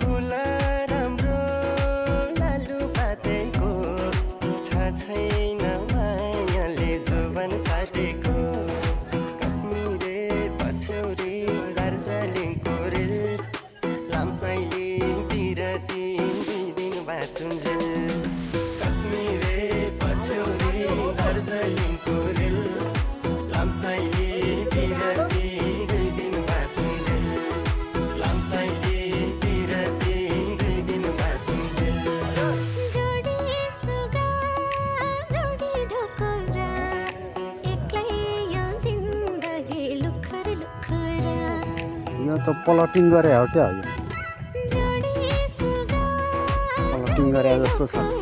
फुल राम्रो लालु पातेको छैन मायाले जोबन साटेको कश्मीरे पछौरी दार्जिलिङको रेल लामसाइलिङतिर दुई दिन बाँचुन्जेल कश्मीरे पछौरी दार्जिलिङको रेल लामसाइलिङतिर दुई दिन बाँचुन्जेल लामसाइलिङतिर दुई दिन बाँचुन्जेल जोडी सुगा जोडी ढोकरा एक्लै यो जिन्दगी लुखर लुखरा यो त प्लटिङ गरे हो क्या यो जोडी सुगा प्लटिङ गरे जस्तो छ